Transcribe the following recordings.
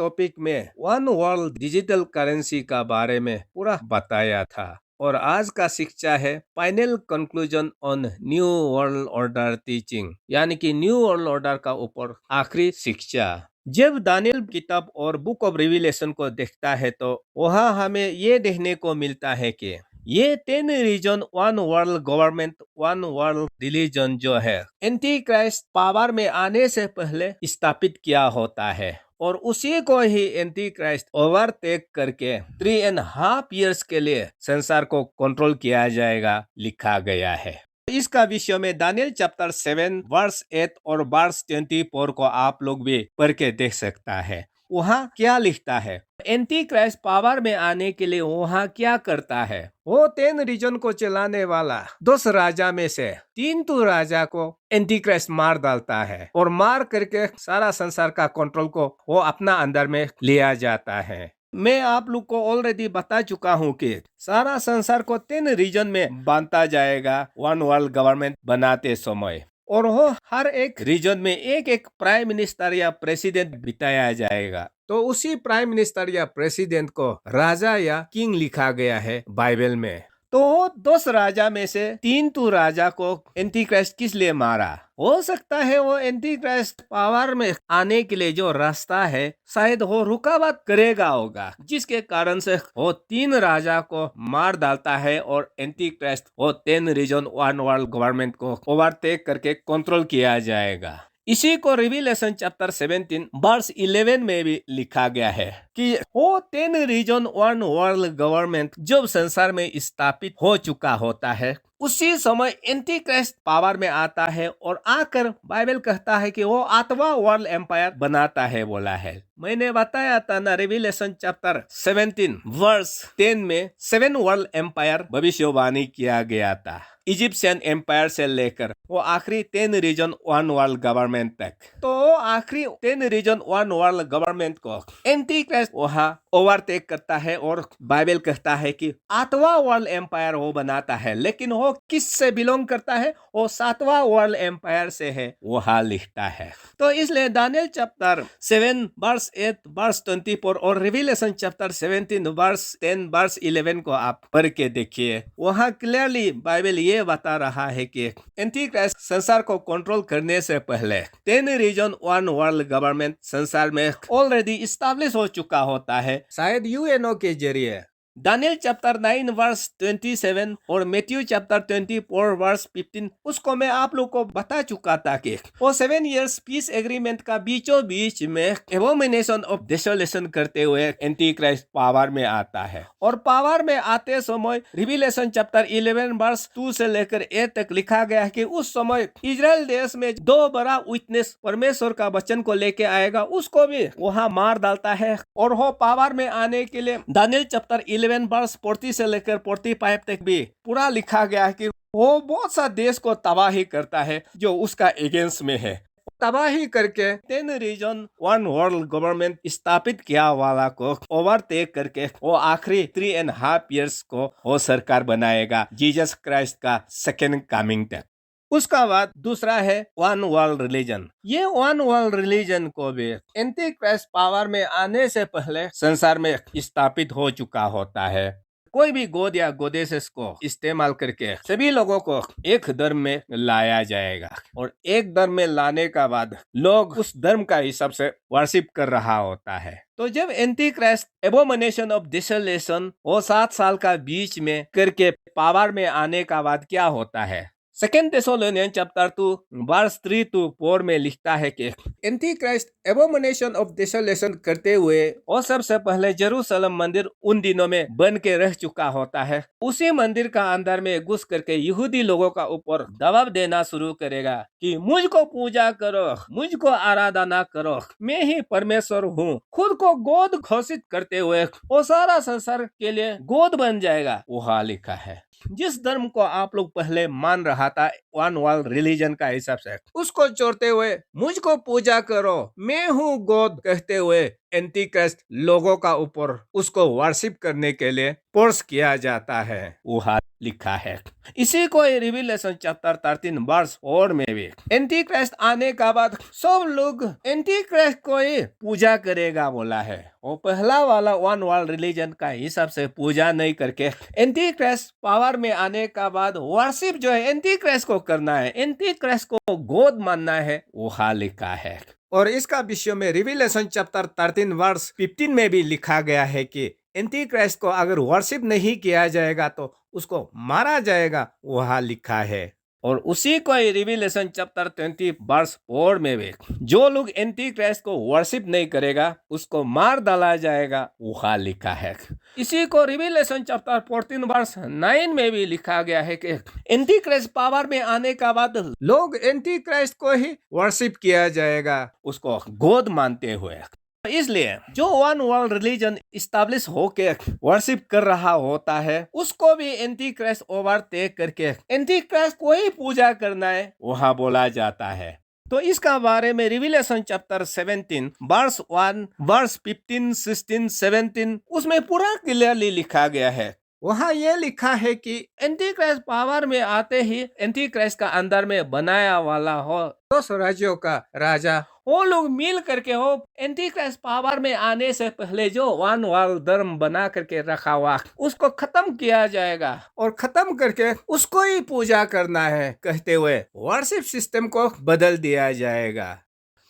Topic में one world digital currency का बारे में पूरा बताया था और आज का शिक्षा है final conclusion on new world order teaching, यानी कि न्यू वर्ल्ड ऑर्डर का ऊपर आखिरी शिक्षा। जब दानियल किताब और बुक ऑफ रिविलेशन को देखता है तो वहाँ हमें ये देखने को मिलता है कि ये 10 region one world government one world religion जो है एंटी क्राइस्ट पावर में आने से पहले स्थापित किया होता है और उसी को ही एंटी क्राइस्ट ओवरटेक करके 3.5 years के लिए संसार को कंट्रोल किया जाएगा लिखा गया है। इसका विषय में दानियल चैप्टर 7 वर्स 8 और वर्स 24 को आप लोग भी पढ़ के देख सकता है। वहाँ क्या लिखता है, एंटी क्राइस्ट पावर में आने के लिए वहाँ क्या करता है। वो 10 रीजन को चलाने वाला 10 राजा में से 3 तो राजा को एंटी क्राइस्ट मार डालता है और मार करके सारा संसार का कंट्रोल को वो अपना अंदर में लिया जाता है। मैं आप लोग को ऑलरेडी बता चुका हूँ कि सारा संसार को 10 रीजन में बांटा जाएगा वन वर्ल्ड गवर्नमेंट बनाते समय, और वो हर एक रीजन में एक एक प्राइम मिनिस्टर या प्रेसिडेंट बिताया जाएगा। तो उसी प्राइम मिनिस्टर या प्रेसिडेंट को राजा या किंग लिखा गया है बाइबल में। तो 10 राजा में से 3 तो राजा को एंटी क्राइस्ट किस लिए मारा। हो सकता है वो एंटी क्राइस्ट पावर में आने के लिए जो रास्ता है शायद वो रुकावट करेगा होगा, जिसके कारण से वो 3 राजा को मार डालता है और एंटी क्राइस्ट वो 10 रीजन वन वर्ल्ड गवर्नमेंट को ओवरटेक करके कंट्रोल किया जाएगा। इसी को रिविलेशन चैप्टर 17 वर्स 11 में भी लिखा गया है कि वो 10 रीजन वन वर्ल्ड गवर्नमेंट जब संसार में स्थापित हो चुका होता है उसी समय एंटी क्राइस्ट पावर में आता है और आकर बाइबल कहता है कि वो 8वां वर्ल्ड एम्पायर बनाता है बोला है। मैंने बताया था ना रिविलेशन चैप्टर 17 वर्स 10 में 7 वर्ल्ड एम्पायर भविष्यवाणी किया गया था, इजिप्शियन एम्पायर से लेकर वो आखिरी 10 रीजन वन वर्ल्ड गवर्नमेंट तक। तो आखिरी 10 रीजन वन वर्ल्ड गवर्नमेंट को एंटी क्राइस्ट वहाँ ओवरटेक करता है और बाइबल कहता है कि 8वां वर्ल्ड एम्पायर वो बनाता है, लेकिन वो किस से बिलोंग करता है, वो 7वां वर्ल्ड एम्पायर से है वहाँ लिखता है। तो इसलिए दानियल चैप्टर 7 वर्स 8 वर्स 24 और रिविलेशन चैप्टर 17 वर्स 10 वर्स 11 को आप पढ़ के देखिए, वहाँ क्लियरली बाइबल ये बता रहा है कि एंटी क्राइस्ट संसार को कंट्रोल करने से पहले 10 रीजन वन वर्ल्ड गवर्नमेंट संसार में ऑलरेडी इस्टेब्लिश हो चुका होता है, शायद यूएनओ के जरिए। दानियल चैप्टर 9 वर्स 27 और मैथ्यू चैप्टर 24 वर्स 15 उसको मैं आप लोग को बता चुका था कि वो 7 years पीस एग्रीमेंट का बीचों बीच में एबोमिनेशन ऑफ डेसोलेशन करते हुए एंटी क्राइस्ट पावर में आता है। और पावर में आते समय रिविलेशन चैप्टर 11 वर्स 2 से लेकर 8 तक लिखा गया है कि उस समय इजराइल देश में 2 बड़ा विटनेस परमेश्वर का वचन को लेके आएगा, उसको भी वहां मार डालता है। और वो पावर में आने के लिए दानियल चैप्टर 11 वर्स 40 से लेकर 45 तक भी पूरा लिखा गया है कि वो बहुत सा देश को तबाही करता है जो उसका अगेंस्ट में है। तबाही करके 10 रीजन वन वर्ल्ड गवर्नमेंट स्थापित किया वाला को ओवरटेक करके वो आखिरी 3.5 years को वो सरकार बनाएगा जीसस क्राइस्ट का सेकेंड कमिंग तक। उसका बाद दूसरा है वन वर्ल्ड रिलीजन। ये वन वर्ल्ड रिलीजन को भी एंटी क्राइस्ट पावर में आने से पहले संसार में स्थापित हो चुका होता है। कोई भी गोद या गोदेसेस को इस्तेमाल करके सभी लोगों को एक धर्म में लाया जाएगा और एक धर्म में लाने का बाद लोग उस धर्म का हिसाब से वर्शिप कर रहा होता है। तो जब एंटी क्राइस्ट एबोमिनेशन ऑफ डिसोलेशन वो 7 साल का बीच में करके पावर में आने का बाद क्या होता है, 2 थेस्सलोनियन चैप्टर 2 वर्स 3 to 4 में लिखता है कि एंटी क्राइस्ट एबोमिनेशन ऑफ डिसोलेशन करते हुए वो सबसे पहले जेरूशलेम मंदिर उन दिनों में बन के रह चुका होता है। उसी मंदिर का अंदर में घुस करके यहूदी लोगों का ऊपर दबाव देना शुरू करेगा कि मुझको पूजा करो, मुझको आराधना करो, मैं ही परमेश्वर हूँ। खुद को गोद घोषित करते हुए वो सारा संसार के लिए गोद बन जाएगा वहाँ लिखा है। जिस धर्म को आप लोग पहले मान रहा था वन वर्ल्ड रिलीजन का हिसाब से, उसको छोड़ते हुए मुझको पूजा करो, मैं हूँ गॉड कहते हुए एंटी क्राइस्ट लोगों का ऊपर उसको वर्शिप करने के लिए फोर्स किया जाता है, वहाँ लिखा है। इसी को रिवीलेशन चैप्टर 13 वर्स 4 में भी एंटी क्राइस्ट आने का बाद सब लोग एंटी क्राइस्ट को ही पूजा करेगा बोला है। वो पहला वाला वन वर्ल्ड रिलीजन का हिसाब से पूजा नहीं करके एंटी क्राइस्ट पावर में आने का बाद वर्शिप जो है एंटी क्राइस्ट को करना है, एंटी क्राइस्ट को गॉड मानना है, वहाँ लिखा है। और इसका विषय में रिवीलेशन चैप्टर 13 वर्स 15 में भी लिखा गया है कि एंटी क्राइस्ट को अगर वर्शिप नहीं किया जाएगा तो उसको मारा जाएगा, वहाँ लिखा है। और उसी को रिवीलेशन चैप्टर 20 वर्स 4 में भी जो लोग एंटी क्राइस्ट को वर्शिप नहीं करेगा उसको मार डाला जाएगा, वहाँ लिखा है। इसी को रिवीलेशन चैप्टर 14 वर्स 9 में भी लिखा गया है कि एंटी क्राइस्ट पावर में आने का बाद लोग एंटी क्राइस्ट को ही वर्शिप किया जाएगा, उसको गॉड मानते हुए। इसलिए जो वन वर्ल्ड रिलीजन इस्टेब्लिश होके वर्शिप कर रहा होता है उसको भी एंटी क्राइस्ट ओवरटेक करके एंटी क्राइस्ट को ही पूजा करना है, वहाँ बोला जाता है। तो इसका बारे में रिवीलेशन चैप्टर 17 वर्स 1 वर्स 15 16 17 उसमें पूरा क्लियरली लिखा गया है। वहाँ ये लिखा है कि एंटी क्राइस्ट पावर में आते ही एंटी क्राइस्ट का अंदर में बनाया वाला हो 10 राज्यों का राजा वो लोग मिल करके हो एंटी क्राइस्ट पावर में आने से पहले जो वन वर्ल्ड धर्म बना करके रखा हुआ उसको खत्म किया जाएगा और खत्म करके उसको ही पूजा करना है कहते हुए वर्शिप सिस्टम को बदल दिया जाएगा।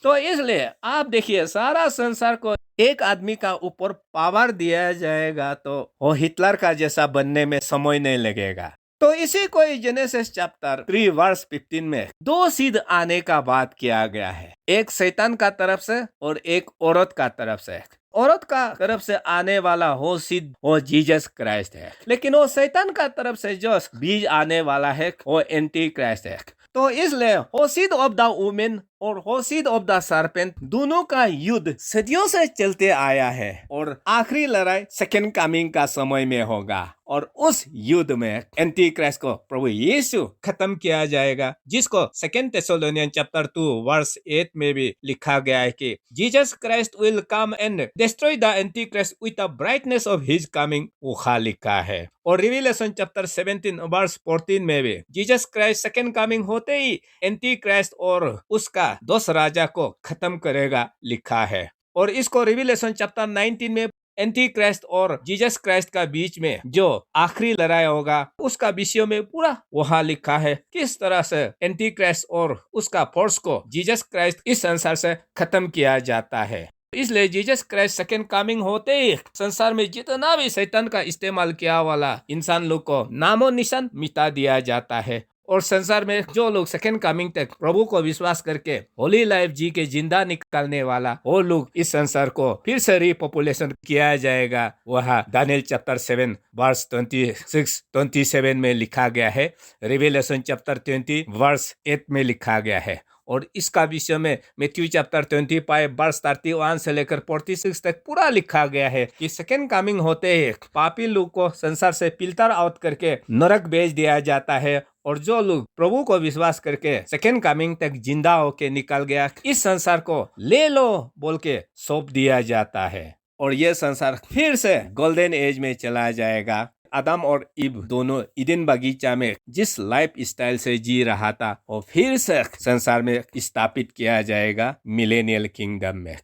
तो इसलिए आप देखिए सारा संसार को एक आदमी का ऊपर पावर दिया जाएगा तो वो हिटलर का जैसा बनने में समय नहीं लगेगा। तो इसी को जेनेसिस चैप्टर 3 वर्स 15 में 2 सीध आने का बात किया गया है, एक शैतान का तरफ से और एक औरत का तरफ से। औरत का तरफ से आने वाला हो सीध वो जीसस क्राइस्ट है, लेकिन वो शैतान का तरफ से जो बीज आने वाला है वो एंटी क्राइस्ट है। तो इसलिए वो सीड ऑफ द वुमेन और वो सीड ऑफ द सर्पेंट दोनों का युद्ध सदियों से चलते आया है और आखिरी लड़ाई सेकेंड कमिंग का समय में होगा और उस युद्ध में एंटी क्राइस्ट को प्रभु यीशु खत्म किया जाएगा, जिसको सेकेंड थेसलोनियन चैप्टर 2 वर्स 8 में भी लिखा गया है कि Jesus Christ will come and destroy the anti Christ with the brightness of his coming, वो लिखा है। और रिवीलेशन चैप्टर 17 वर्स 14 में भी जीसस क्राइस्ट सेकेंड कमिंग होते ही एंटी क्राइस्ट और उसका 10 राजा को खत्म करेगा लिखा है। और इसको रिवीलेशन चैप्टर 19 में एंटी क्राइस्ट और जीसस क्राइस्ट का बीच में जो आखिरी लड़ाई होगा उसका विषय में पूरा वहाँ लिखा है किस तरह से एंटी क्राइस्ट और उसका फोर्स को जीसस क्राइस्ट इस संसार से खत्म किया जाता है। इसलिए जीसस क्राइस्ट सेकेंड कमिंग होते ही संसार में जितना भी शैतान का इस्तेमाल किया वाला इंसान लोग को नामो निशान मिटा दिया जाता है और संसार में जो लोग सेकेंड कमिंग तक प्रभु को विश्वास करके होली लाइफ जी के जिंदा निकालने वाला वो लोग इस संसार को फिर से रिपॉपुलेशन किया जाएगा, वह दानियल चैप्टर 7 वर्स 26-27 में लिखा गया है, रिवेलेशन चैप्टर 20 वर्स 8 में लिखा गया है। और इसका विषय में मैथ्यू चैप्टर 25 वर्स 31 से लेकर 46 तक पूरा लिखा गया है कि सेकेंड कमिंग होते ही पापी लोग को संसार से फिल्टर आउट करके नरक भेज दिया जाता है और जो लोग प्रभु को विश्वास करके सेकेंड कमिंग तक जिंदा होके निकल गया इस संसार को ले लो बोल के सौंप दिया जाता है और यह संसार फिर से गोल्डन एज में चला जाएगा। आदम और ईव दोनों ईडन बगीचा में जिस लाइफ स्टाइल से जी रहा था वो फिर से संसार में स्थापित किया जाएगा मिलेनियल किंगडम में।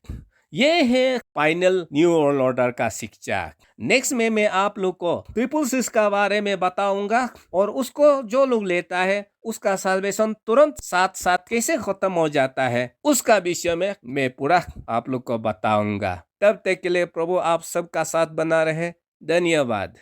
ये है फाइनल न्यू वर्ल्ड ऑर्डर का शिक्षा। नेक्स्ट में मैं आप लोग को ट्रिपल सिक्स का बारे में बताऊंगा और उसको जो लोग लेता है उसका साल्वेशन तुरंत साथ साथ कैसे खत्म हो जाता है उसका विषय में मैं पूरा आप लोग को बताऊंगा। तब तक के लिए प्रभु आप सबका साथ बना रहे। धन्यवाद।